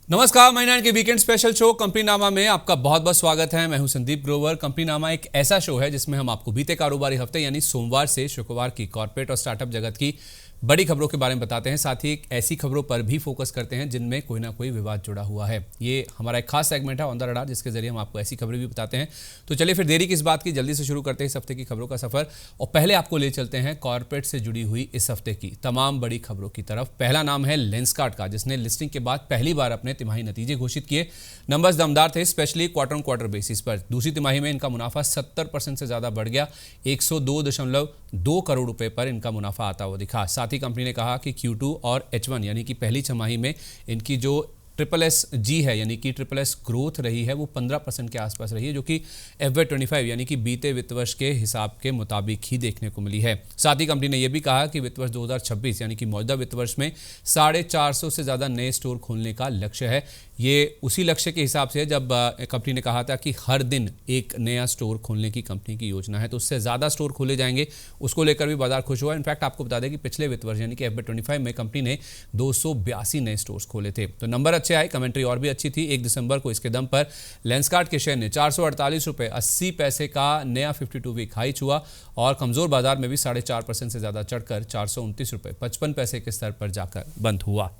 नमस्कार, महीना के वीकेंड स्पेशल शो कंपनी नामा में आपका बहुत बहुत स्वागत है। मैं हूं संदीप ग्रोवर। कंपनी नामा एक ऐसा शो है जिसमें हम आपको बीते कारोबारी हफ्ते यानी सोमवार से शुक्रवार की कॉर्पोरेट और स्टार्टअप जगत की बड़ी खबरों के बारे में बताते हैं, साथ ही एक ऐसी खबरों पर भी फोकस करते हैं जिनमें कोई ना कोई विवाद जुड़ा हुआ है। ये हमारा एक खास सेगमेंट है ऑन द रडार, जिसके जरिए हम आपको ऐसी खबरें भी बताते हैं। तो चलिए फिर देरी किस बात की, जल्दी से शुरू करते हैं इस हफ्ते की खबरों का सफर। और पहले आपको ले चलते हैं कॉर्पोरेट से जुड़ी हुई इस हफ्ते की तमाम बड़ी खबरों की तरफ। पहला नाम है लेंसकार्ट का, जिसने लिस्टिंग के बाद पहली बार अपने तिमाही नतीजे घोषित किए। नंबर्स दमदार थे, specially quarter on quarter basis पर। दूसरी तिमाही में इनका मुनाफा 70% से ज्यादा बढ़ गया, 102.2 करोड़ रुपए पर इनका मुनाफा आता हुआ दिखा। साथ ही कंपनी ने कहा कि Q2 और H1 यानी कि पहली छमाही में इनकी जो SSSG है यानी कि SSS ग्रोथ रही है वो 15% के आसपास रही है, जो कि FY25 यानी कि बीते वित्त वर्ष के हिसाब के मुताबिक ही देखने को मिली है। साथ ही कंपनी ने यह भी कहा कि वित्त वर्ष 2026 यानी कि मौजूदा वित्त वर्ष में 450 से ज़्यादा नए स्टोर खोलने का लक्ष्य है। ये उसी लक्ष्य के हिसाब से जब कंपनी ने कहा था कि हर दिन एक नया स्टोर खोलने की कंपनी की योजना है, तो उससे ज़्यादा स्टोर खोले जाएंगे, उसको लेकर भी बाजार खुश हुआ। इनफैक्ट आपको बता दें कि पिछले वित्त वर्ष यानी कि FY25 में कंपनी ने 282 नए स्टोर्स खोले थे। तो नंबर अच्छे आए, कमेंट्री और भी अच्छी थी। 1 दिसंबर को इसके दम पर लेंसकार्ट के शेयर ने 448 रुपये 80 पैसे का नया 52 वीक हाई छुआ और कमजोर बाजार में भी 4.5% से ज़्यादा चढ़कर 429 रुपये 55 पैसे के स्तर पर जाकर बंद हुआ।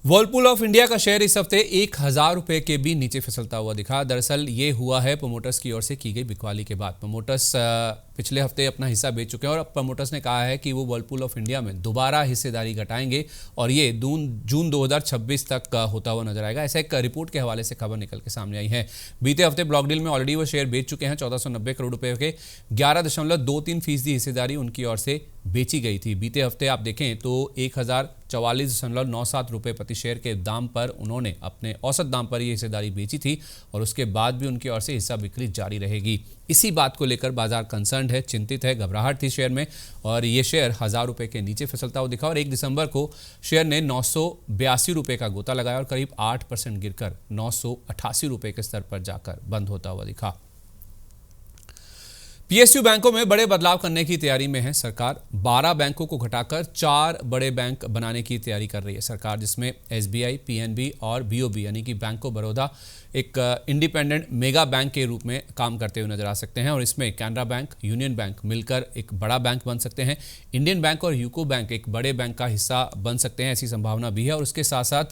वर्लपूल ऑफ इंडिया का शेयर इस हफ्ते 1000 रुपये के भी नीचे फिसलता हुआ दिखा। दरअसल ये हुआ है प्रमोटर्स की ओर से की गई बिकवाली के बाद। प्रमोटर्स पिछले हफ्ते अपना हिस्सा बेच चुके हैं और अब प्रमोटर्स ने कहा है कि वो वर्लपूल ऑफ इंडिया में दोबारा हिस्सेदारी घटाएंगे और ये जून 2026 तक होता हुआ नजर आएगा। ऐसा एक रिपोर्ट के हवाले से खबर निकल के सामने आई है। बीते हफ्ते ब्लॉक डील में ऑलरेडी वो शेयर बेच चुके हैं। 1490 करोड़ रुपए के 11.23% हिस्सेदारी उनकी ओर से बेची गई थी। बीते हफ्ते आप देखें तो 1044.97 रुपये प्रति शेयर के दाम पर उन्होंने अपने औसत दाम पर ये हिस्सेदारी बेची थी और उसके बाद भी उनकी ओर से हिस्सा बिक्री जारी रहेगी। इसी बात को लेकर बाजार कंसर्न है, चिंतित है, घबराहट थी शेयर में और ये शेयर 1000 रुपये के नीचे फिसलता हुआ दिखा। और 1 दिसंबर को शेयर ने 982 रुपये का गोता लगाया और करीब 8% गिरकर 988 रुपये के स्तर पर जाकर बंद होता हुआ दिखा। PSU बैंकों में बड़े बदलाव करने की तैयारी में है सरकार। 12 बैंकों को घटाकर 4 बड़े बैंक बनाने की तैयारी कर रही है सरकार, जिसमें SBI, PNB और BOB यानी कि बैंक ऑफ बड़ौदा एक इंडिपेंडेंट मेगा बैंक के रूप में काम करते हुए नजर आ सकते हैं और इसमें कैनरा बैंक, यूनियन बैंक मिलकर एक बड़ा बैंक बन सकते हैं। इंडियन बैंक और यूको बैंक एक बड़े बैंक का हिस्सा बन सकते हैं, ऐसी संभावना भी है। और उसके साथ साथ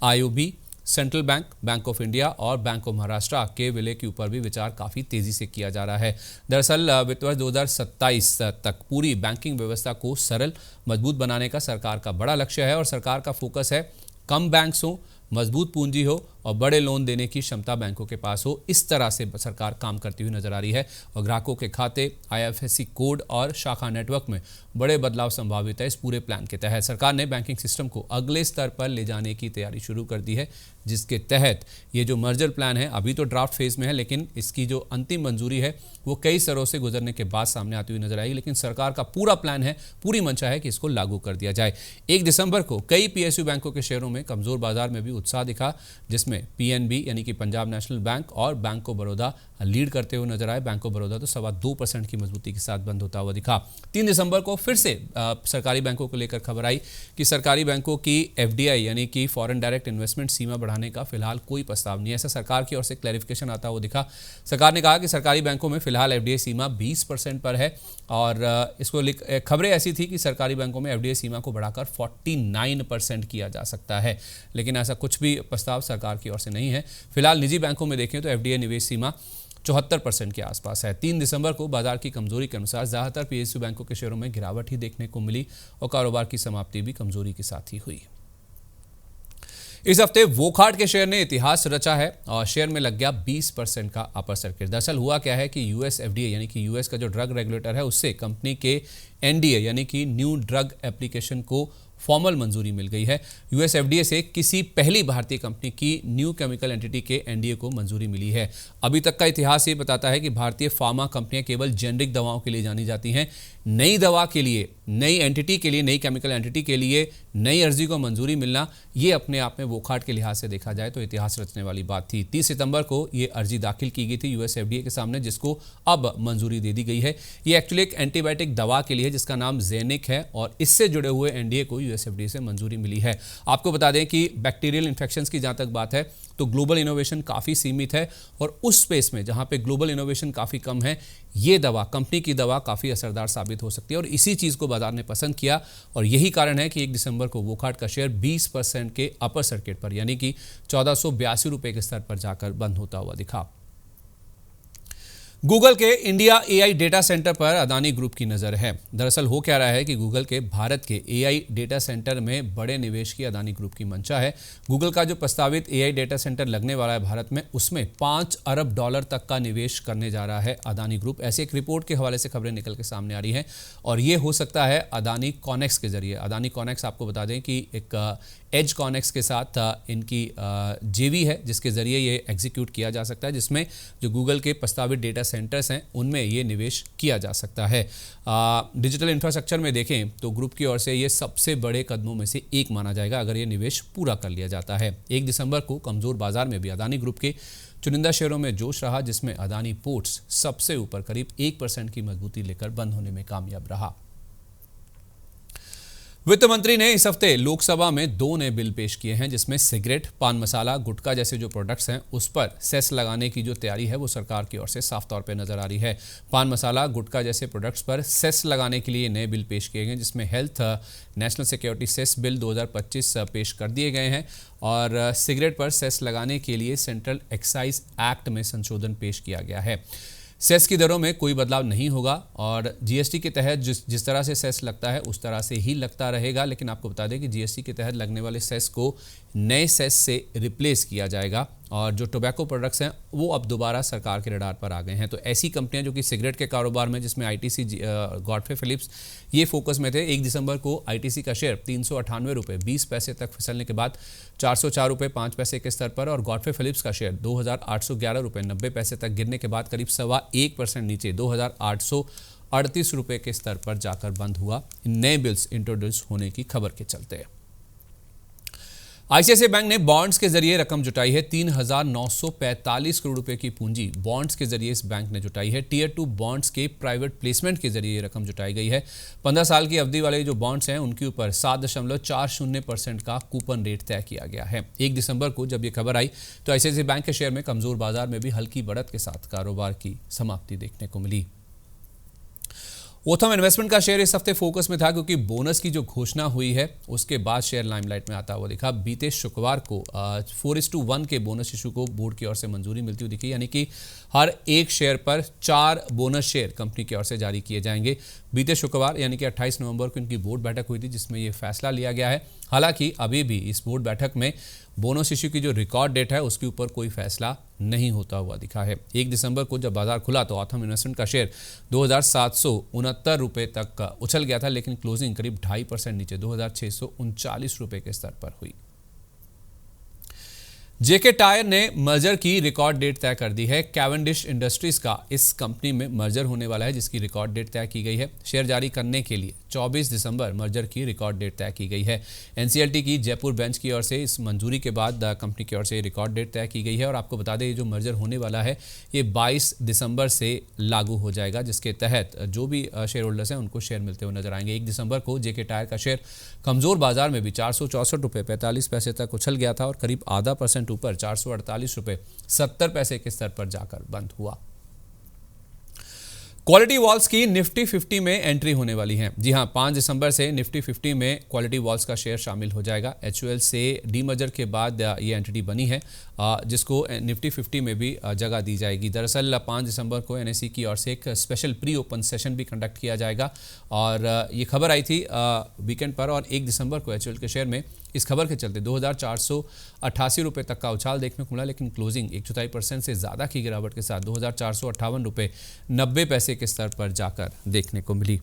IOB, central bank, bank of India और बैंक ऑफ महाराष्ट्र के विलय के ऊपर भी विचार काफ़ी तेज़ी से किया जा रहा है। दरअसल वित्त वर्ष 2027 तक पूरी बैंकिंग व्यवस्था को सरल, मजबूत बनाने का सरकार का बड़ा लक्ष्य है और सरकार का फोकस है कम बैंक्स हो, मजबूत पूंजी हो और बड़े लोन देने की क्षमता बैंकों के पास हो। इस तरह से सरकार काम करती हुई नजर आ रही है और ग्राहकों के खाते, IFSC कोड और शाखा नेटवर्क में बड़े बदलाव संभावित है। इस पूरे प्लान के तहत सरकार ने बैंकिंग सिस्टम को अगले स्तर पर ले जाने की तैयारी शुरू कर दी है, जिसके तहत ये जो मर्जर प्लान है अभी तो ड्राफ्ट फेज में है, लेकिन इसकी जो अंतिम मंजूरी है वो कई स्तरों से गुजरने के बाद सामने आती हुई नजर आएगी। लेकिन सरकार का पूरा प्लान है, पूरी मंशा है कि इसको लागू कर दिया जाए। 1 दिसंबर को कई PSU बैंकों के शेयरों में कमजोर बाजार में भी उत्साह दिखा, जिसमें PNB यानी कि पंजाब नेशनल बैंक और बैंक ऑफ बड़ौदा लीड करते हुए नजर आए। बैंक ऑफ बड़ौदा तो 2.25% की मजबूती के साथ बंद होता हुआ दिखा। 3 दिसंबर को फिर से सरकारी बैंकों को लेकर खबर आई कि सरकारी बैंकों की FDI यानी कि फॉरेन डायरेक्ट इन्वेस्टमेंट सीमा बढ़ाने का फिलहाल कोई प्रस्ताव नहीं है। ऐसा सरकार की ओर से क्लैरिफिकेशन आता हुआ दिखा। सरकार ने कहा कि सरकारी बैंकों में फिलहाल FDI सीमा 20% पर है और इसको खबरें ऐसी थी कि सरकारी बैंकों में FDI सीमा को बढ़ाकर 49% किया जा सकता है, लेकिन ऐसा कुछ भी प्रस्ताव सरकार की ओर से नहीं है। फिलहाल निजी बैंकों में देखें तो FDI निवेश सीमा 74% के आसपास है। 3 दिसंबर को बाजार की कमजोरी के अनुसार ज्यादातर PSU बैंकों के शेयरों में गिरावट ही देखने को मिली और कारोबार की समाप्ति भी कमजोरी के साथ ही हुई। इस हफ्ते वोकहार्ट के शेयर ने इतिहास रचा है और शेयर में लग गया 20% का अपर सर्किट। दरअसल हुआ क्या है कि US FDA यानी कि US का जो ड्रग रेगुलेटर है उससे कंपनी के NDA यानी कि न्यू ड्रग एप्लीकेशन को फॉर्मल मंजूरी मिल गई है। US FDA से किसी पहली भारतीय कंपनी की न्यू केमिकल एंटिटी के NDA को मंजूरी मिली है। अभी तक का इतिहास ये बताता है कि भारतीय फार्मा कंपनियां केवल जेनरिक दवाओं के लिए जानी जाती हैं। नई दवा के लिए, नई एंटिटी के लिए, नई केमिकल एंटिटी के लिए नई अर्जी को मंजूरी मिलना, ये अपने आप में वोकहार्ट के लिहाज से देखा जाए तो इतिहास रचने वाली बात थी। 30 सितंबर को ये अर्जी दाखिल की गई थी US FDA के सामने, जिसको अब मंजूरी दे दी गई है। ये एक्चुअली एक एंटीबायोटिक दवा के लिए जिसका नाम जेनिक है और इससे जुड़े हुए NDA को यूएसएफडीए से मंजूरी मिली है। आपको बता दें कि बैक्टीरियल इन्फेक्शंस की जहां तक बात है तो ग्लोबल इनोवेशन काफ़ी सीमित है और उस स्पेस में जहां पे ग्लोबल इनोवेशन काफ़ी कम है, ये दवा, कंपनी की दवा काफ़ी असरदार साबित हो सकती है और इसी चीज़ को बाजार ने पसंद किया और यही कारण है कि 1 दिसंबर को वोकहार्ट का शेयर 20% के अपर सर्किट पर यानी कि 1482 रुपये के स्तर पर जाकर बंद होता हुआ दिखा। गूगल के इंडिया एआई डेटा सेंटर पर अदानी ग्रुप की नज़र है। दरअसल हो क्या रहा है कि गूगल के भारत के एआई डेटा सेंटर में बड़े निवेश की अदानी ग्रुप की मंशा है। गूगल का जो प्रस्तावित एआई डेटा सेंटर लगने वाला है भारत में, उसमें $5 अरब तक का निवेश करने जा रहा है अदानी ग्रुप। ऐसे एक रिपोर्ट के हवाले से खबरें निकल के सामने आ रही हैं और ये हो सकता है अदानी कॉनेक्स के जरिए। अदानी कॉनेक्स आपको बता दें कि एक एज कॉनेक्स के साथ इनकी जेवी है जिसके जरिए ये एग्जीक्यूट किया जा सकता है, जिसमें जो गूगल के प्रस्तावित डेटा सेंटर्स हैं उनमें ये निवेश किया जा सकता है। डिजिटल इंफ्रास्ट्रक्चर में देखें तो ग्रुप की ओर से ये सबसे बड़े कदमों में से एक माना जाएगा अगर ये निवेश पूरा कर लिया जाता है। 1 दिसंबर को कमजोर बाजार में भी अदानी ग्रुप के चुनिंदा शेयरों में जोश रहा, जिसमें अदानी पोर्ट्स सबसे ऊपर करीब 1% की मजबूती लेकर बंद होने में कामयाब रहा। वित्त मंत्री ने इस हफ्ते लोकसभा में 2 नए बिल पेश किए हैं, जिसमें सिगरेट, पान मसाला, गुटखा जैसे जो प्रोडक्ट्स हैं उस पर सेस लगाने की जो तैयारी है वो सरकार की ओर से साफ तौर पे नजर आ रही है। पान मसाला, गुटखा जैसे प्रोडक्ट्स पर सेस लगाने के लिए नए बिल पेश किए गए, जिसमें health national security cess bill 2025 पेश कर दिए गए हैं और सिगरेट पर सेस लगाने के लिए सेंट्रल एक्साइज एक्ट में संशोधन पेश किया गया है। सेस की दरों में कोई बदलाव नहीं होगा और जीएसटी के तहत जिस तरह से सेस लगता है उस तरह से ही लगता रहेगा, लेकिन आपको बता दें कि जीएसटी के तहत लगने वाले सेस को नए सेस से रिप्लेस किया जाएगा और जो टोबैको प्रोडक्ट्स हैं वो अब दोबारा सरकार के रडार पर आ गए हैं। तो ऐसी कंपनियां जो कि सिगरेट के कारोबार में, जिसमें आईटीसी, गॉडफ्रे फिलिप्स ये फोकस में थे। 1 दिसंबर को आईटीसी का शेयर 398 रुपये 20 पैसे तक फिसलने के बाद 404 रुपये 5 पैसे के स्तर पर और गॉडफ्रे फिलिप्स का शेयर 2811 रुपये 90 पैसे तक गिरने के बाद करीब 1.25% नीचे 2838 रुपये के स्तर पर जाकर बंद हुआ, नए बिल्स इंट्रोड्यूस होने की खबर के चलते। आईसीआईसीआई बैंक ने बॉन्ड्स के जरिए रकम जुटाई है। 3,945 करोड़ रुपए की पूंजी बॉन्ड्स के जरिए इस बैंक ने जुटाई है। टियर 2 बॉन्ड्स के प्राइवेट प्लेसमेंट के जरिए ये रकम जुटाई गई है। 15 साल की अवधि वाले जो बॉन्ड्स हैं उनके ऊपर 7.40% का कूपन रेट तय किया गया है। 1 दिसंबर को जब ये खबर आई तो आईसीआईसीआई बैंक के शेयर में कमजोर बाजार में भी हल्की बढ़त के साथ कारोबार की समाप्ति देखने को मिली। ओथम इन्वेस्टमेंट का शेयर इस हफ्ते फोकस में था क्योंकि बोनस की जो घोषणा हुई है उसके बाद शेयर लाइमलाइट में आता हुआ दिखा। बीते शुक्रवार को 4:1 के बोनस इशू को बोर्ड की ओर से मंजूरी मिलती हुई दिखी, यानी कि हर एक शेयर पर 4 बोनस शेयर कंपनी की ओर से जारी किए जाएंगे। बीते शुक्रवार यानी कि 28 नवंबर को इनकी बोर्ड बैठक हुई थी जिसमें यह फैसला लिया गया है। हालांकि अभी भी इस बोर्ड बैठक में बोनस इश्यू की जो रिकॉर्ड डेट है उसके ऊपर कोई फैसला नहीं होता हुआ दिखा है। 1 दिसंबर को जब बाजार खुला तो ओथम इन्वेस्टमेंट का शेयर 2,769 रुपये तक उछल गया था, लेकिन क्लोजिंग करीब 2.5% नीचे 2,639 रुपये के स्तर पर हुई। जेके टायर ने मर्जर की रिकॉर्ड डेट तय कर दी है। कैवेंडिश इंडस्ट्रीज का इस कंपनी में मर्जर होने वाला है जिसकी रिकॉर्ड डेट तय की गई है। शेयर जारी करने के लिए 24 दिसंबर मर्जर की रिकॉर्ड डेट तय की गई है। एनसीएलटी की जयपुर बेंच की ओर से इस मंजूरी के बाद कंपनी की ओर से रिकॉर्ड डेट तय की गई है और आपको बता दें ये जो मर्जर होने वाला है ये 22 दिसंबर से लागू हो जाएगा, जिसके तहत जो भी शेयर होल्डर्स हैं उनको शेयर मिलते हुए नजर आएंगे। 1 दिसंबर को जेके टायर का शेयर कमजोर बाजार में भी 464 रुपये 45 पैसे तक उछल गया था और करीब 0.5% ऊपर 448 रुपये 70 पैसे के स्तर पर जाकर बंद हुआ। क्वालिटी वॉल्स की निफ्टी 50 में एंट्री होने वाली है। जी हां, 5 दिसंबर से निफ्टी 50 में क्वालिटी वॉल्स का शेयर शामिल हो जाएगा। एचयूएल से डीमर्जर के बाद ये एंटिटी बनी है जिसको निफ्टी 50 में भी जगह दी जाएगी। दरअसल 5 दिसंबर को एनएसई की ओर से एक स्पेशल प्री ओपन सेशन भी कंडक्ट किया जाएगा और ये खबर आई थी वीकेंड पर और 1 दिसंबर को एचयूएल के शेयर में इस खबर के चलते 2,488 रुपये तक का उछाल देखने को मिला, लेकिन क्लोजिंग 1.4% से ज़्यादा की गिरावट के साथ 2,458 रुपये 90 पैसे के स्तर पर जाकर देखने को मिली।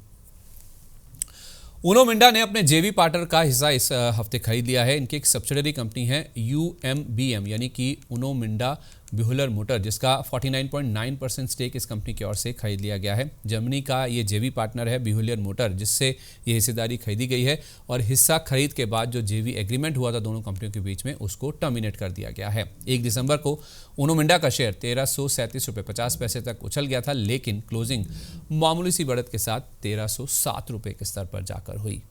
उनो मिंडा ने अपने जेवी पार्टनर का हिस्सा इस हफ्ते खरीद लिया है। इनकी एक सब्सिडरी कंपनी है UMBM यानी कि उनो मिंडा ब्यूहलर मोटर, जिसका 49.9% स्टेक इस कंपनी की ओर से खरीद लिया गया है। जर्मनी का ये जेवी पार्टनर है ब्यूहलर मोटर, जिससे ये हिस्सेदारी खरीदी गई है और हिस्सा खरीद के बाद जो जेवी एग्रीमेंट हुआ था दोनों कंपनियों के बीच में उसको टर्मिनेट कर दिया गया है। 1 दिसंबर को उनो मिंडा का शेयर 1337 रुपये 50 पैसे तक उछल गया था, लेकिन क्लोजिंग मामूली सी बढ़त के साथ 1307 रुपये के स्तर पर जाकर हुई।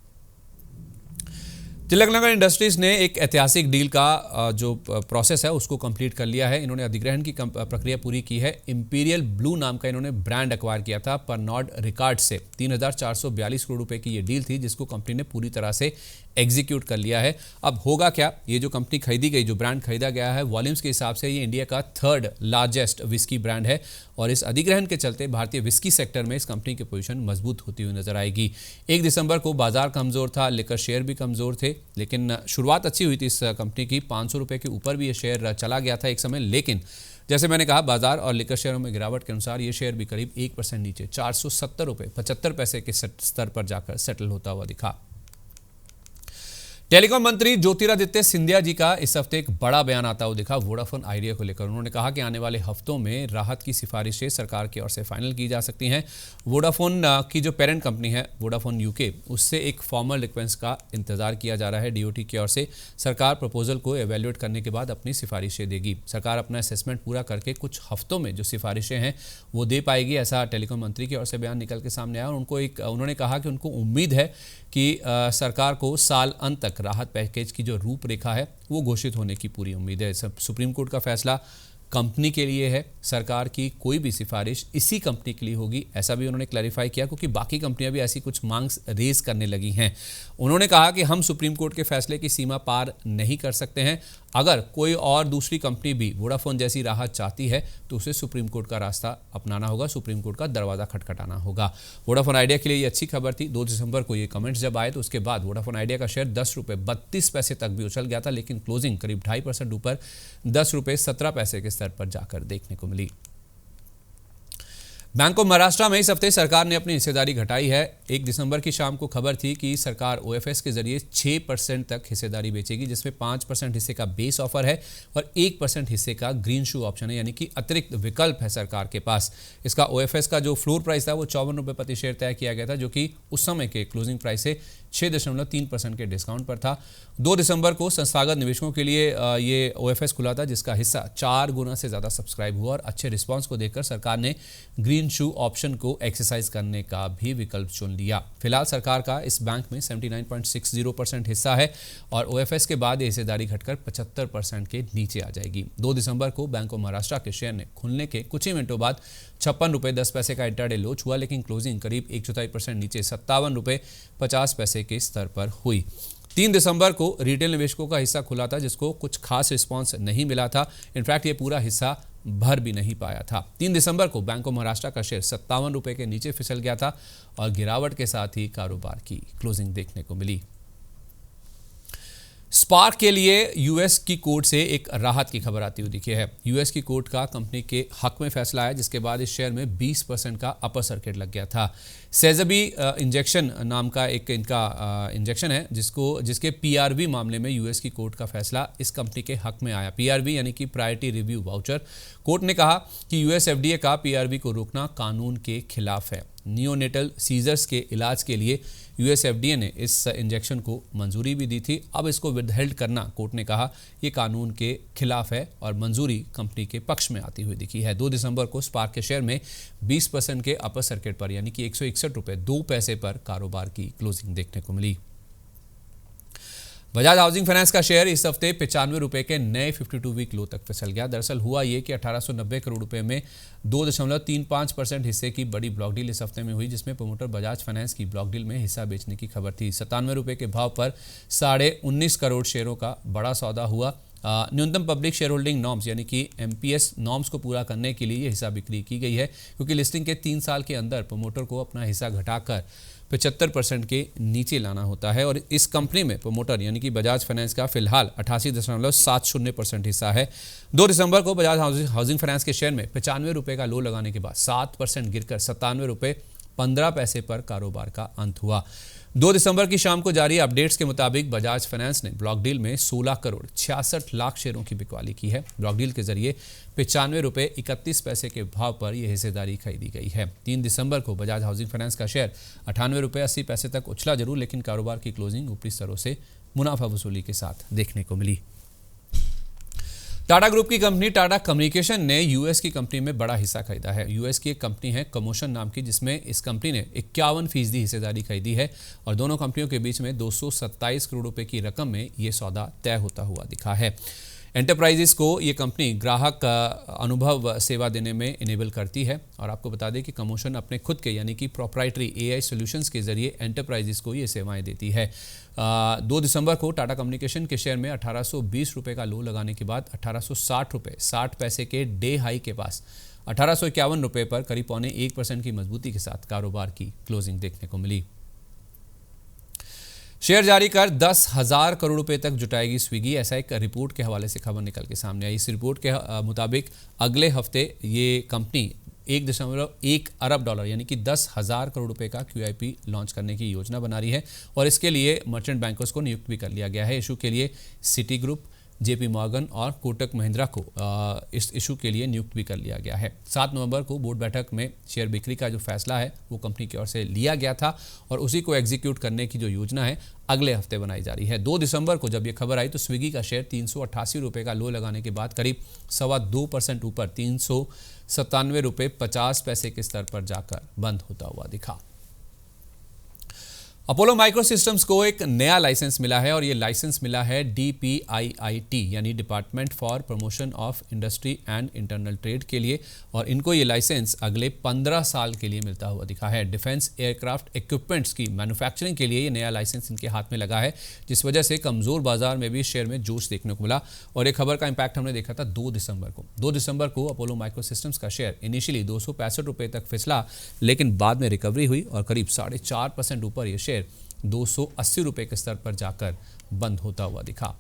तिलक नगर इंडस्ट्रीज ने एक ऐतिहासिक डील का जो प्रोसेस है उसको कंप्लीट कर लिया है। इन्होंने अधिग्रहण की प्रक्रिया पूरी की है। इंपीरियल ब्लू नाम का इन्होंने ब्रांड एक्वायर किया था परनॉर्ड रिकार्ड से। 3,442 करोड़ रुपए की ये डील थी जिसको कंपनी ने पूरी तरह से एग्जीक्यूट कर लिया है। अब होगा क्या, ये जो कंपनी खरीदी गई, जो ब्रांड खरीदा गया है, वॉल्यूम्स के हिसाब से ये इंडिया का 3rd लार्जेस्ट विस्की ब्रांड है और इस अधिग्रहण के चलते भारतीय विस्की सेक्टर में इस कंपनी की पोजीशन मजबूत होती हुई नजर आएगी। 1 दिसंबर को बाजार कमजोर था, लिकर शेयर भी कमजोर थे, लेकिन शुरुआत अच्छी हुई थी इस कंपनी की। 500 रुपए के ऊपर भी ये शेयर चला गया था एक समय, लेकिन जैसे मैंने कहा बाजार और लिकर शेयरों में गिरावट के अनुसार ये शेयर भी करीब 1% नीचे 470 रुपए 75 पैसे के स्तर पर जाकर सेटल होता हुआ दिखा। टेलीकॉम मंत्री ज्योतिरादित्य सिंधिया जी का इस हफ्ते एक बड़ा बयान आता हुआ दिखा वोडाफोन आइडिया को लेकर। उन्होंने कहा कि आने वाले हफ्तों में राहत की सिफारिशें सरकार की ओर से फाइनल की जा सकती हैं। वोडाफोन की जो पेरेंट कंपनी है वोडाफोन यूके, उससे एक फॉर्मल रिक्वेस्ट का इंतजार किया जा रहा है डीओटी की ओर से। सरकार प्रपोजल को एवेल्युएट करने के बाद अपनी सिफारिशें देगी। सरकार अपना असेसमेंट पूरा करके कुछ हफ्तों में जो सिफारिशें हैं वो दे पाएगी, ऐसा टेलीकॉम मंत्री की ओर से बयान निकल के सामने आया। और उन्होंने कहा कि उनको उम्मीद है कि सरकार को साल अंत तक राहत पैकेज की जो रूपरेखा है वो घोषित होने की पूरी उम्मीद है। सुप्रीम कोर्ट का फैसला कंपनी के लिए है, सरकार की कोई भी सिफारिश इसी कंपनी के लिए होगी, ऐसा भी उन्होंने क्लैरिफाई किया, क्योंकि बाकी कंपनियां भी ऐसी कुछ मांग रेज करने लगी हैं। उन्होंने कहा कि हम सुप्रीम कोर्ट के फैसले की सीमा पार नहीं कर सकते हैं। अगर कोई और दूसरी कंपनी भी वोडाफोन जैसी राहत चाहती है तो उसे सुप्रीम कोर्ट का रास्ता अपनाना होगा, सुप्रीम कोर्ट का दरवाजा खटखटाना होगा। वोडाफोन आइडिया के लिए ये अच्छी खबर थी। 2 दिसंबर को ये कमेंट्स जब आए तो उसके बाद वोडाफोन आइडिया का शेयर 10 रुपये 32 पैसे तक भी उछल गया था, लेकिन क्लोजिंग करीब 2.5% ऊपर 10 रुपये 17 पैसे के स्तर पर जाकर देखने को मिली। बैंक ऑफ महाराष्ट्र में इस हफ्ते सरकार ने अपनी हिस्सेदारी घटाई है। 1 दिसंबर की शाम को खबर थी कि सरकार ओएफएस के जरिए 6% तक हिस्सेदारी बेचेगी, जिसमें 5% हिस्से का बेस ऑफर है और 1% हिस्से का ग्रीन शू ऑप्शन है, यानी कि अतिरिक्त विकल्प है सरकार के पास। इसका ओएफएस का जो फ्लोर प्राइस था वो 54 रुपये प्रति शेयर तय किया गया था, जो कि उस समय के क्लोजिंग प्राइस से 6.3% के डिस्काउंट पर था। 2 दिसंबर को संस्थागत निवेशकों के लिए ये ओएफएस खुला था, जिसका हिस्सा 4 गुना से ज़्यादा सब्सक्राइब हुआ और अच्छे रिस्पांस को देखकर सरकार ने ग्रीन शू ऑप्शन को एक्सरसाइज करने का भी विकल्प चुन लिया। फिलहाल सरकार का इस बैंक में 79.60% हिस्सा है और ओएफएस के बाद ये हिस्सेदारी घटकर 75% के नीचे आ जाएगी। 2 दिसंबर को बैंक ऑफ महाराष्ट्र के शेयर ने खुलने के कुछ ही मिनटों बाद 56 रुपये 10 पैसे का इंट्राडे लोच हुआ, लेकिन क्लोजिंग करीब 1/4% नीचे 57 रुपये 50 पैसे के स्तर पर हुई। 3 दिसंबर को रिटेल निवेशकों का हिस्सा खुला था, जिसको कुछ खास रिस्पांस नहीं मिला था। इनफैक्ट ये पूरा हिस्सा भर भी नहीं पाया था। 3 दिसंबर को बैंक ऑफ महाराष्ट्र का शेयर 57 रुपये के नीचे फिसल गया था और गिरावट के साथ ही कारोबार की क्लोजिंग देखने को मिली। स्पार्क के लिए यूएस की कोर्ट से एक राहत की खबर आती हुई दिखी है। यूएस की कोर्ट का कंपनी के हक में फैसला आया, जिसके बाद इस शेयर में 20% का अपर सर्किट लग गया था। सेजबी इंजेक्शन नाम का एक इनका इंजेक्शन है, जिसके पीआरवी मामले में यूएस की कोर्ट का फैसला इस कंपनी के हक में आया। पीआरवी यानी कि प्रायोरिटी रिव्यू वाउचर। कोर्ट ने कहा कि यूएस एफडीए का पीआरवी को रोकना कानून के खिलाफ है। नियोनेटल सीजर्स के इलाज के लिए यूएस एफडीए ने इस इंजेक्शन को मंजूरी भी दी थी। अब इसको विदहेल्ड करना, कोर्ट ने कहा, ये कानून के खिलाफ है और मंजूरी कंपनी के पक्ष में आती हुई दिखी है। 2 दिसंबर को स्पार्क के शेयर में 20% के अपर सर्किट पर यानी कि 161 रुपये 2 पैसे पर कारोबार की क्लोजिंग देखने को मिली। बजाज हाउसिंग फाइनेंस का शेयर इस हफ्ते 95 रुपये के नए 52 वीक लो तक फिसल गया। दरअसल हुआ ये कि 1890 करोड़ रुपए में 2.35% हिस्से की बड़ी ब्लॉक डील इस हफ्ते में हुई, जिसमें प्रमोटर बजाज फाइनेंस की ब्लॉक डील में हिस्सा बेचने की खबर थी। 97 रुपये के भाव पर 19.5 करोड़ शेयरों का बड़ा सौदा हुआ। न्यूनतम पब्लिक शेयर होल्डिंग नॉर्म्स यानी कि एमपीएस नॉर्म्स को पूरा करने के लिए ये हिस्सा बिक्री की गई है, क्योंकि लिस्टिंग के 3 साल के अंदर प्रमोटर को अपना हिस्सा घटाकर 75% के नीचे लाना होता है। और इस कंपनी में प्रमोटर यानी कि बजाज फाइनेंस का फिलहाल 88.70% हिस्सा है। 2 दिसंबर को बजाज हाउसिंग फाइनेंस के शेयर में 95 रुपये का लो लगाने के बाद 7% गिरकर 97 रुपये 15 पैसे पर कारोबार का अंत हुआ। 2 दिसंबर की शाम को जारी अपडेट्स के मुताबिक बजाज फाइनेंस ने ब्लॉक डील में 16 करोड़ 66 लाख शेयरों की बिकवाली की है। ब्लॉक डील के जरिए 95 रुपये 31 पैसे के भाव पर यह हिस्सेदारी खरीदी गई है। 3 दिसंबर को बजाज हाउसिंग फाइनेंस का शेयर 98 रुपये 80 पैसे तक उछला जरूर, लेकिन कारोबार की क्लोजिंग ऊपरी स्तरों से मुनाफा वसूली के साथ देखने को मिली। टाटा ग्रुप की कंपनी टाटा कम्युनिकेशन ने यूएस की कंपनी में बड़ा हिस्सा खरीदा है। यूएस की एक कंपनी है कमोशन नाम की, जिसमें इस कंपनी ने 51% हिस्सेदारी खरीदी है और दोनों कंपनियों के बीच में 227 करोड़ रुपए की रकम में ये सौदा तय होता हुआ दिखा है। एंटरप्राइजेस को ये कंपनी ग्राहक का अनुभव सेवा देने में इनेबल करती है और आपको बता दें कि कमोशन अपने खुद के यानी कि प्रोप्राइटरी एआई सॉल्यूशंस के जरिए एंटरप्राइजेस को ये सेवाएं देती है। 2 दिसंबर को टाटा कम्युनिकेशन के शेयर में 1820 रुपये का लो लगाने के बाद 1860 रुपये 60 पैसे के डे हाई के पास 1851 रुपये पर करीब 0.25% की मजबूती के साथ कारोबार की क्लोजिंग देखने को मिली। शेयर जारी कर 10,000 करोड़ रुपए तक जुटाएगी स्विगी, ऐसा एक रिपोर्ट के हवाले से खबर निकल के सामने आई। इस रिपोर्ट के मुताबिक अगले हफ्ते ये कंपनी 1.1 अरब डॉलर यानी कि 10,000 करोड़ रुपए का QIP लॉन्च करने की योजना बना रही है और इसके लिए मर्चेंट बैंकर्स को नियुक्त भी कर लिया गया है। इशू के लिए सिटी ग्रुप, JP मॉर्गन और कोटक महिंद्रा को इस इशू के लिए नियुक्त भी कर लिया गया है। 7 नवंबर को बोर्ड बैठक में शेयर बिक्री का जो फैसला है वो कंपनी की ओर से लिया गया था और उसी को एग्जीक्यूट करने की जो योजना है अगले हफ्ते बनाई जा रही है। 2 दिसंबर को जब ये खबर आई तो स्विगी का शेयर 388 रुपये का लो लगाने के बाद करीब 2.25% ऊपर 397 रुपये 50 पैसे के स्तर पर जाकर बंद होता हुआ दिखा। अपोलो माइक्रो सिस्टम्स को एक नया लाइसेंस मिला है और ये लाइसेंस मिला है DPIIT यानी department for promotion of industry and internal trade के लिए और इनको ये लाइसेंस अगले 15 साल के लिए मिलता हुआ दिखा है। डिफेंस एयरक्राफ्ट इक्विपमेंट्स की मैन्युफैक्चरिंग के लिए ये नया लाइसेंस इनके हाथ में लगा है, जिस वजह से कमजोर बाजार में भी शेयर में जोश देखने को मिला और एक खबर का इंपैक्ट हमने देखा था 2 दिसंबर को। 2 दिसंबर को अपोलो माइक्रो सिस्टम्स का शेयर इनिशियली 265 रुपये तक फिसला, लेकिन बाद में रिकवरी हुई और करीब 4.5% ऊपर ये शेयर 280 रुपये के स्तर पर जाकर बंद होता हुआ दिखा।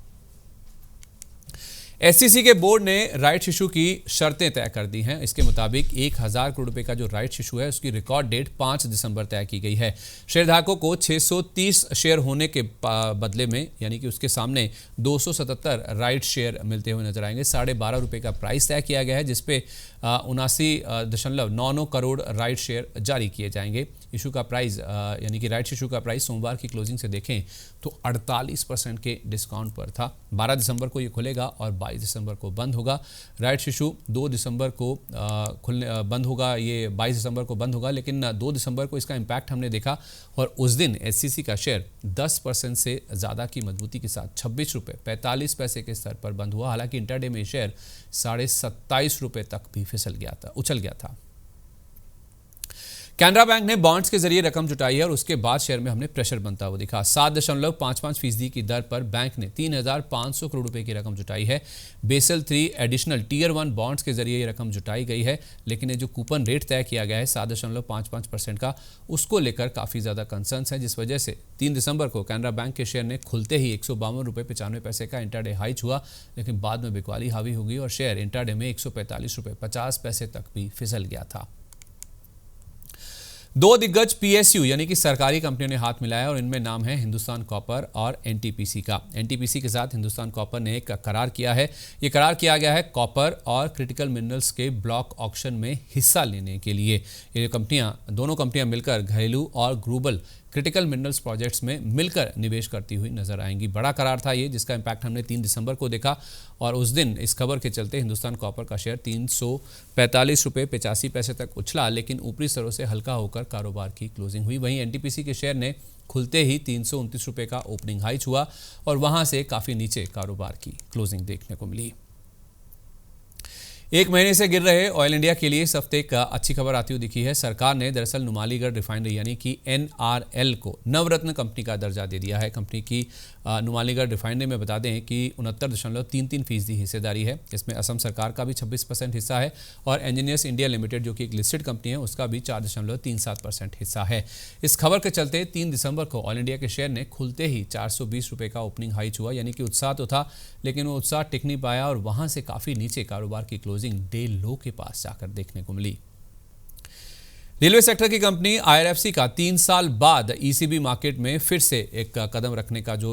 SEC के बोर्ड ने राइट्स इशू की शर्तें तय कर दी हैं। इसके मुताबिक 1,000 करोड़ रुपए का जो राइट्स इशू है उसकी रिकॉर्ड डेट 5 दिसंबर तय की गई है। शेयरधारकों को 630 शेयर होने के बदले में यानी कि उसके सामने 277 राइट शेयर मिलते हुए नजर आएंगे। 12.5 रुपये का प्राइस तय किया गया है, जिसपे 79.99 करोड़ राइट शेयर जारी किए जाएंगे। इशू का प्राइस यानी कि राइट्स इशू का प्राइस सोमवार की क्लोजिंग से देखें तो 48% के डिस्काउंट पर था। 12 दिसंबर को ये खुलेगा और 22 दिसंबर को बंद होगा। राइट्स इशू 2 दिसंबर को बंद होगा, ये 22 दिसंबर को बंद होगा, लेकिन 2 दिसंबर को इसका इम्पैक्ट हमने देखा और उस दिन SEC का शेयर 10% से ज़्यादा की मजबूती के साथ 26 रुपये 45 पैसे के स्तर पर बंद हुआ। हालांकि इंटरडे में शेयर 27.5 रुपये तक भी उछल गया था। कैनरा बैंक ने बॉन्ड्स के जरिए रकम जुटाई है और उसके बाद शेयर में हमने प्रेशर बनता हुआ दिखा। 7.55% की दर पर बैंक ने 3,500 करोड़ रुपए की रकम जुटाई है। बेसल 3 एडिशनल टियर 1 बॉन्ड्स के जरिए ये रकम जुटाई गई है, लेकिन ये जो कूपन रेट तय किया गया है 7.55% का, उसको लेकर काफ़ी ज़्यादा कंसर्न्स हैं, जिस वजह से 3 दिसंबर को कैनरा बैंक के शेयर ने खुलते ही 152 रुपये 95 पैसे का इंटरडे हाई हुआ, लेकिन बाद में बिकवाली हावी हो गई और शेयर इंटरडे में 145 रुपये 50 पैसे तक भी फिसल गया था। 2 दिग्गज PSU यानी कि सरकारी कंपनियों ने हाथ मिलाया और इनमें नाम है हिंदुस्तान कॉपर और NTPC का। NTPC के साथ हिंदुस्तान कॉपर ने एक करार किया है। ये करार किया गया है कॉपर और क्रिटिकल मिनरल्स के ब्लॉक ऑक्शन में हिस्सा लेने के लिए। ये दोनों कंपनियां मिलकर घरेलू और ग्लोबल क्रिटिकल मिनरल्स प्रोजेक्ट्स में मिलकर निवेश करती हुई नजर आएंगी। बड़ा करार था ये, जिसका इम्पैक्ट हमने 3 दिसंबर को देखा और उस दिन इस खबर के चलते हिंदुस्तान कॉपर का शेयर 345 रुपये 85 पैसे तक उछला, लेकिन ऊपरी स्तरों से हल्का होकर कारोबार की क्लोजिंग हुई। वहीं NTPC के शेयर ने खुलते ही 329 रुपये का ओपनिंग हाई हुआ और वहां से काफ़ी नीचे कारोबार की क्लोजिंग देखने को मिली। 1 महीने से गिर रहे ऑयल इंडिया के लिए इस हफ्ते एक अच्छी खबर आती हुई दिखी है। सरकार ने दरअसल नुमालीगढ़ रिफाइनरी यानी कि NRL को नवरत्न कंपनी का दर्जा दे दिया है। कंपनी की नुमालीगढ़ रिफाइनरी में बता दें कि 69.33% हिस्सेदारी है। इसमें असम सरकार का भी 26% हिस्सा है और इंजीनियर्स इंडिया लिमिटेड जो कि एक लिस्टेड कंपनी है उसका भी 4.37% हिस्सा है। इस खबर के चलते 3 दिसंबर को ऑयल इंडिया के शेयर ने खुलते ही 420 रुपये का ओपनिंग हाई हुआ, यानी कि उत्साह तो था, लेकिन वो उत्साह टिक नहीं पाया और वहां से काफ़ी नीचे कारोबार की क्लोजिंग डे लो के पास जाकर देखने को मिली। रेलवे सेक्टर की कंपनी आईआरएफसी का 3 साल बाद ईसीबी मार्केट में फिर से एक कदम रखने का जो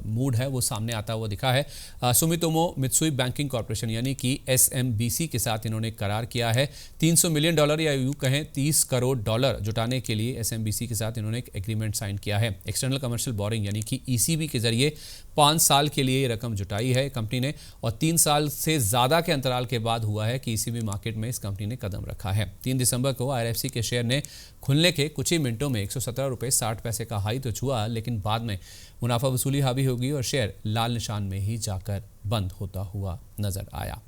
मूड है वो सामने आता हुआ दिखा है। सुमितोमो मित्सुई बैंकिंग कॉर्पोरेशन यानी कि एसएमबीसी के साथ इन्होंने करार किया है। $300 मिलियन या यूं कहें $30 करोड़ जुटाने के लिए एसएमबीसी के साथ इन्होंने एक एग्रीमेंट साइन किया है। एक्सटर्नल कमर्शियल बोरिंग यानी कि ईसीबी के जरिए 5 साल के लिए ये रकम जुटाई है कंपनी ने और 3 साल से ज़्यादा के अंतराल के बाद हुआ है कि ईसीबी मार्केट में इस कंपनी ने कदम रखा है। 3 दिसंबर को आईआरएफसी के शेयर ने खुलने के कुछ ही मिनटों में 117 रुपये 60 पैसे का हाई तो छुआ, लेकिन बाद में मुनाफा वसूली हावी होगी और शेयर लाल निशान में ही जाकर बंद होता हुआ नजर आया।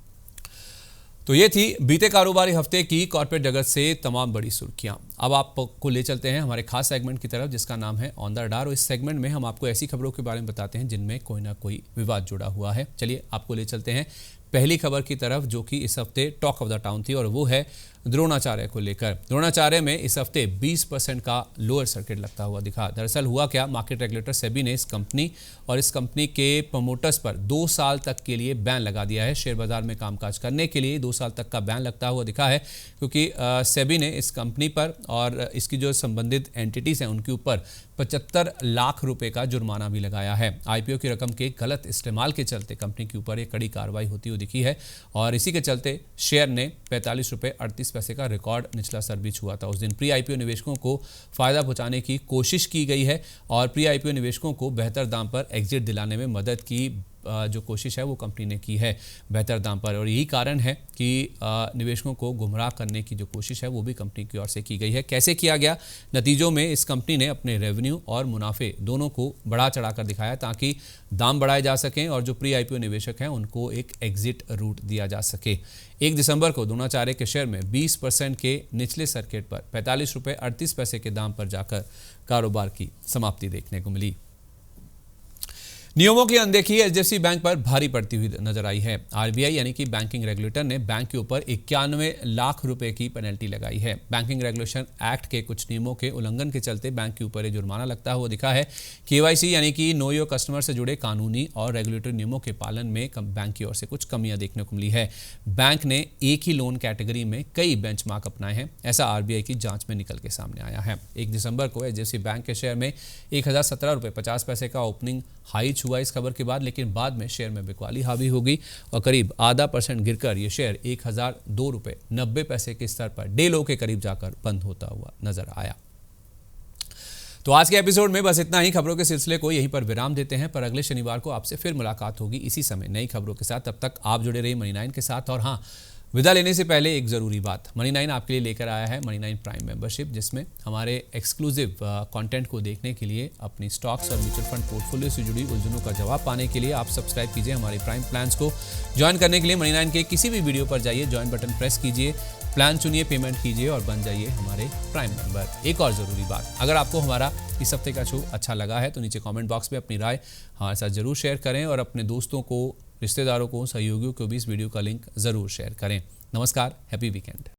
तो ये थी बीते कारोबारी हफ्ते की कॉर्पोरेट जगत से तमाम बड़ी सुर्खियां। अब आपको ले चलते हैं हमारे खास सेगमेंट की तरफ जिसका नाम है ऑन द रडार। और इस सेगमेंट में हम आपको ऐसी खबरों के बारे में बताते हैं जिनमें कोई ना कोई विवाद जुड़ा हुआ है। चलिए आपको ले चलते हैं पहली खबर की तरफ जो कि इस हफ्ते टॉक ऑफ द टाउन थी और वो है द्रोणाचार्य को लेकर। द्रोणाचार्य में इस हफ्ते 20% का लोअर सर्किट लगता हुआ दिखा। दरअसल हुआ क्या, मार्केट रेगुलेटर सेबी ने इस कंपनी और इस कंपनी के प्रमोटर्स पर 2 साल तक के लिए बैन लगा दिया है। शेयर बाजार में कामकाज करने के लिए 2 साल तक का बैन लगता हुआ दिखा है क्योंकि सेबी ने इस कंपनी पर और इसकी जो संबंधित एंटिटीज हैं उनके ऊपर 75 लाख रुपए का जुर्माना भी लगाया है। आईपीओ की रकम के गलत इस्तेमाल के चलते कंपनी के ऊपर एक कड़ी कार्रवाई होती हुई दिखी है और इसी के चलते शेयर ने 45 रुपये 38 पैसे का रिकॉर्ड निचला स्तर भी छुआ था। उस दिन प्री आईपीओ निवेशकों को फायदा पहुंचाने की कोशिश की गई है और प्री आईपीओ निवेशकों को बेहतर दाम पर एग्जिट दिलाने में मदद की जो कोशिश है वो कंपनी ने की है बेहतर दाम पर और यही कारण है कि निवेशकों को गुमराह करने की जो कोशिश है वो भी कंपनी की ओर से की गई है। कैसे किया गया? नतीजों में इस कंपनी ने अपने रेवेन्यू और मुनाफे दोनों को बढ़ा चढ़ाकर दिखाया ताकि दाम बढ़ाए जा सकें और जो प्री आईपीओ निवेशक हैं उनको एक एग्जिट रूट दिया जा सके। 1 दिसंबर को द्रोणाचार्य के शेयर में 20% के निचले सर्किट पर 45 रुपये 38 पैसे के दाम पर जाकर कारोबार की समाप्ति देखने को मिली। नियमों की अनदेखी एचडीएफसी बैंक पर भारी पड़ती हुई नजर आई है। आरबीआई यानी कि बैंकिंग रेगुलेटर ने बैंक के ऊपर 91 लाख रुपए की पेनल्टी लगाई है। बैंकिंग रेगुलेशन एक्ट के कुछ नियमों के उल्लंघन के चलते बैंक के ऊपर ये जुर्माना लगता हुआ दिखा है। केवाईसी यानी कि नो योर कस्टमर से जुड़े कानूनी और रेगुलेटरी नियमों के पालन में बैंक की ओर से कुछ कमियां देखने को मिली है। बैंक ने एक ही लोन कैटेगरी में कई बेंचमार्क अपनाए हैं, ऐसा आरबीआई की जांच में निकल के सामने आया है। 1 दिसंबर को एचडीएफसी बैंक के शेयर में 1017 रुपये 50 पैसे का ओपनिंग हाई हुआ इस खबर के बाद, लेकिन बाद में शेयर में बिकवाली हावी हो गई और करीब आधा % गिरकर ये शेयर 1002 रुपये 90 पैसे के स्तर पर डे लो के करीब जाकर बंद होता हुआ नजर आया। तो आज के एपिसोड में बस इतना ही। खबरों के सिलसिले को यहीं पर विराम देते हैं, पर अगले शनिवार को आपसे फिर मुलाकात होगी इसी समय नई खबरों के साथ। तब तक आप जुड़े रहिए मनी 9 के साथ। और हाँ, विदा लेने से पहले एक ज़रूरी बात, मनी 9 आपके लिए लेकर आया है मनी 9 प्राइम मेंबरशिप, जिसमें हमारे एक्सक्लूसिव कंटेंट को देखने के लिए, अपनी स्टॉक्स और म्यूचुअल फंड पोर्टफोलियो से जुड़ी उलझनों का जवाब पाने के लिए आप सब्सक्राइब कीजिए हमारे प्राइम प्लान्स को। ज्वाइन करने के लिए मनी 9 के किसी भी वीडियो पर जाइए, ज्वाइन बटन प्रेस कीजिए, प्लान चुनिए, पेमेंट कीजिए और बन जाइए हमारे प्राइम मेंबर। एक और ज़रूरी बात, अगर आपको हमारा इस हफ्ते का शो अच्छा लगा है तो नीचे कमेंट बॉक्स में अपनी राय हमारे साथ ज़रूर शेयर करें और अपने दोस्तों को, रिश्तेदारों को, सहयोगियों को भी इस वीडियो का लिंक ज़रूर शेयर करें। नमस्कार, हैप्पी वीकेंड।